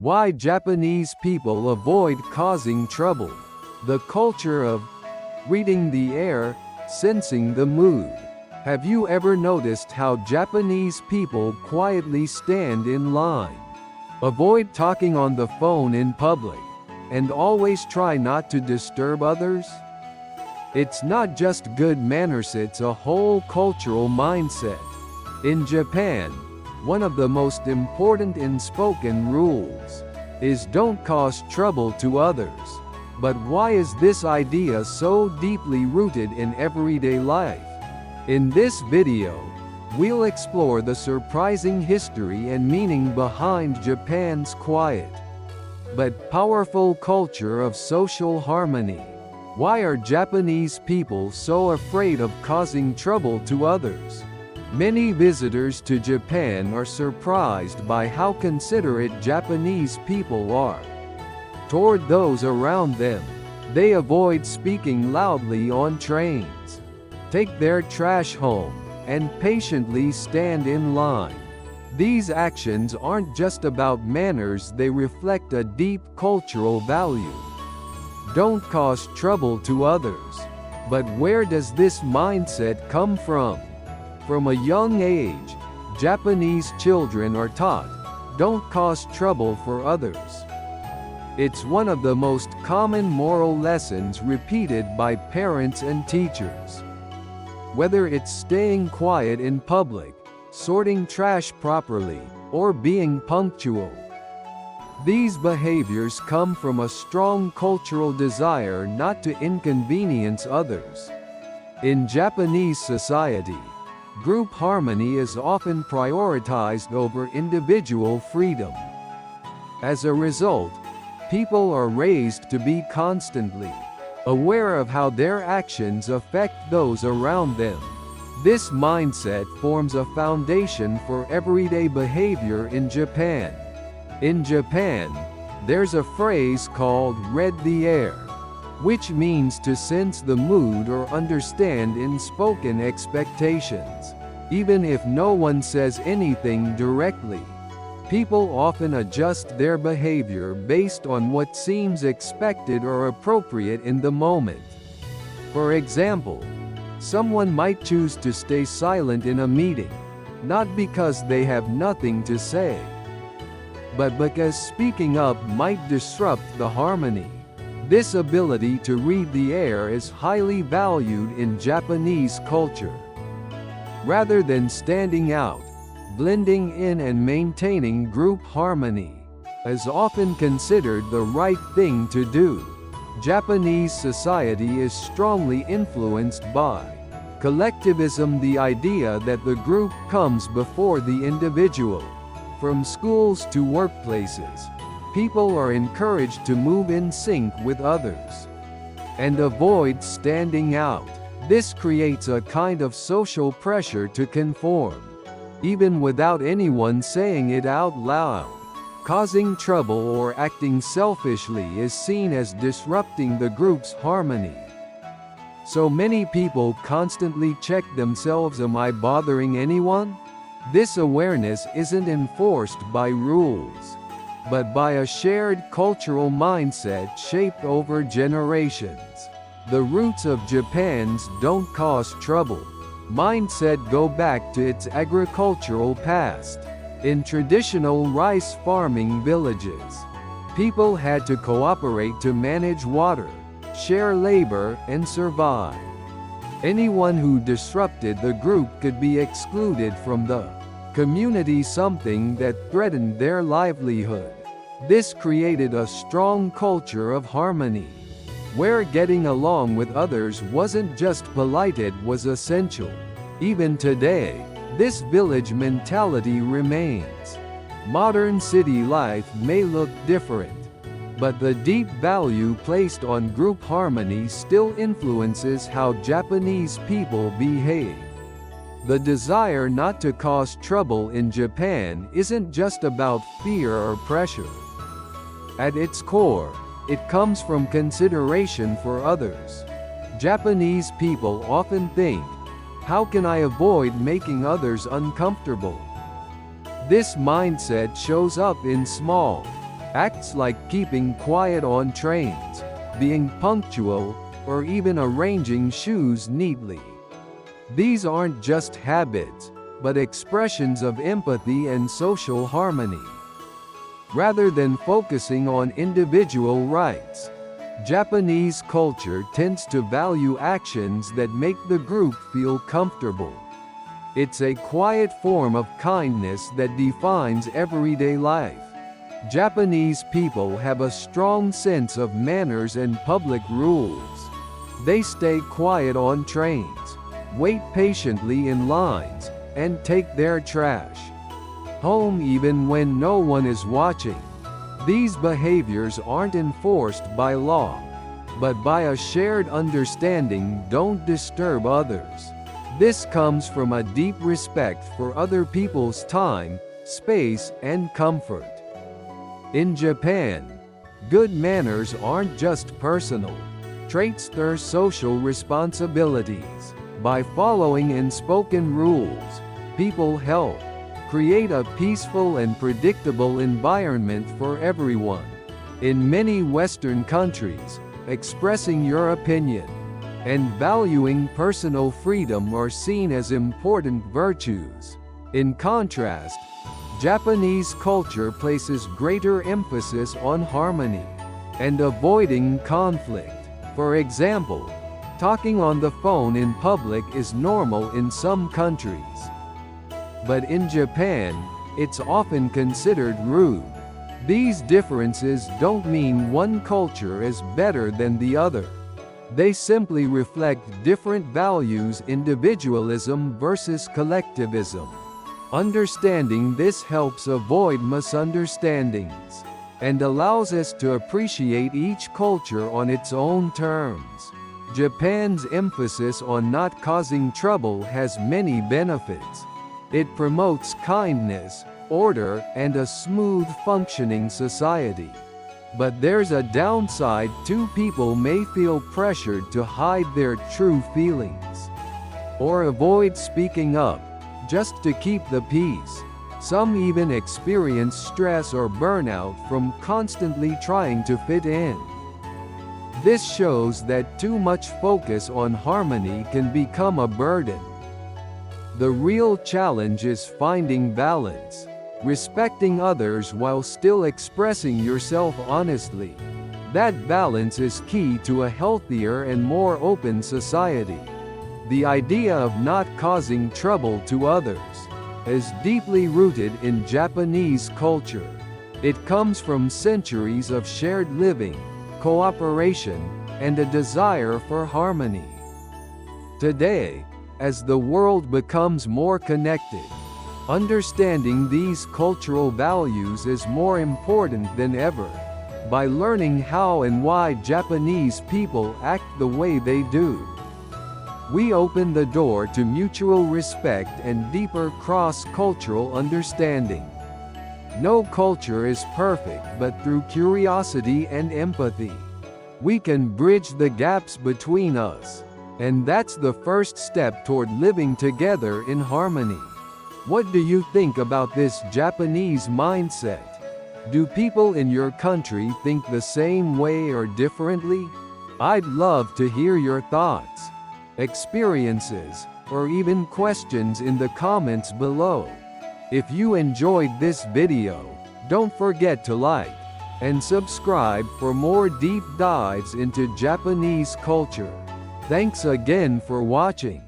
Why Japanese people avoid causing trouble. The culture of reading the air, sensing the mood. Have you ever noticed how Japanese people quietly stand in line, avoid talking on the phone in public, and always try not to disturb others? It's not just good manners, it's a whole cultural mindset. In Japan, one of the most important unspoken rules is don't cause trouble to others. But why is this idea so deeply rooted in everyday life? In this video, we'll explore the surprising history and meaning behind Japan's quiet but powerful culture of social harmony. Why are Japanese people so afraid of causing trouble to others? Many visitors to Japan are surprised by how considerate Japanese people are toward those around them. They avoid speaking loudly on trains, take their trash home, and patiently stand in line. These actions aren't just about manners, they reflect a deep cultural value. Don't cause trouble to others. But where does this mindset come from? From a young age, Japanese children are taught, don't cause trouble for others. It's one of the most common moral lessons repeated by parents and teachers. Whether it's staying quiet in public, sorting trash properly, or being punctual. These behaviors come from a strong cultural desire not to inconvenience others. In Japanese society, group harmony is often prioritized over individual freedom. As a result, people are raised to be constantly aware of how their actions affect those around them. This mindset forms a foundation for everyday behavior in Japan. In Japan, there's a phrase called "read the air," which means to sense the mood or understand unspoken expectations. Even if no one says anything directly, people often adjust their behavior based on what seems expected or appropriate in the moment. For example, someone might choose to stay silent in a meeting, not because they have nothing to say, but because speaking up might disrupt the harmony. This ability to read the air is highly valued in Japanese culture. Rather than standing out, blending in and maintaining group harmony is often considered the right thing to do. Japanese society is strongly influenced by collectivism, the idea that the group comes before the individual. From schools to workplaces, people are encouraged to move in sync with others and avoid standing out. This creates a kind of social pressure to conform, even without anyone saying it out loud. Causing trouble or acting selfishly is seen as disrupting the group's harmony. So many people constantly check themselves: am I bothering anyone? This awareness isn't enforced by rules, but by a shared cultural mindset shaped over generations. The roots of Japan's "don't cause trouble" mindset go back to its agricultural past. In traditional rice farming villages, people had to cooperate to manage water, share labor, and survive. Anyone who disrupted the group could be excluded from the community, something that threatened their livelihood. This created a strong culture of harmony, where getting along with others wasn't just polite, it was essential. Even today, this village mentality remains. Modern city life may look different, but the deep value placed on group harmony still influences how Japanese people behave. The desire not to cause trouble in Japan isn't just about fear or pressure. At its core, it comes from consideration for others. Japanese people often think, how can I avoid making others uncomfortable? This mindset shows up in small, Acts like keeping quiet on trains, being punctual, or even arranging shoes neatly. These aren't just habits, but expressions of empathy and social harmony. Rather than focusing on individual rights, Japanese culture tends to value actions that make the group feel comfortable. It's a quiet form of kindness that defines everyday life. Japanese people have a strong sense of manners and public rules. They stay quiet on trains, wait patiently in lines, and take their trash home even when no one is watching. These behaviors aren't enforced by law, but by a shared understanding: don't disturb others. This comes from a deep respect for other people's time, space, and comfort. In Japan, good manners aren't just personal traits, they're social responsibilities. By following unspoken rules, people help create a peaceful and predictable environment for everyone. In many Western countries, expressing your opinion and valuing personal freedom are seen as important virtues. In contrast, Japanese culture places greater emphasis on harmony and avoiding conflict. For example, talking on the phone in public is normal in some countries. But in Japan, it's often considered rude. These differences don't mean one culture is better than the other. They simply reflect different values: individualism versus collectivism. Understanding this helps avoid misunderstandings and allows us to appreciate each culture on its own terms. Japan's emphasis on not causing trouble has many benefits. It promotes kindness, order, and a smooth functioning society. But there's a downside too: people may feel pressured to hide their true feelings or avoid speaking up just to keep the peace. Some even experience stress or burnout from constantly trying to fit in. This shows that too much focus on harmony can become a burden. The real challenge is finding balance, respecting others while still expressing yourself honestly. That balance is key to a healthier and more open society. The idea of not causing trouble to others is deeply rooted in Japanese culture. It comes from centuries of shared living, cooperation, and a desire for harmony. Today, as the world becomes more connected, understanding these cultural values is more important than ever. By learning how and why Japanese people act the way they do, we open the door to mutual respect and deeper cross-cultural understanding. No culture is perfect, but through curiosity and empathy, we can bridge the gaps between us. And that's the first step toward living together in harmony. What do you think about this Japanese mindset? Do people in your country think the same way or differently? I'd love to hear your thoughts, experiences, or even questions in the comments below. If you enjoyed this video, don't forget to like and subscribe for more deep dives into Japanese culture. Thanks again for watching.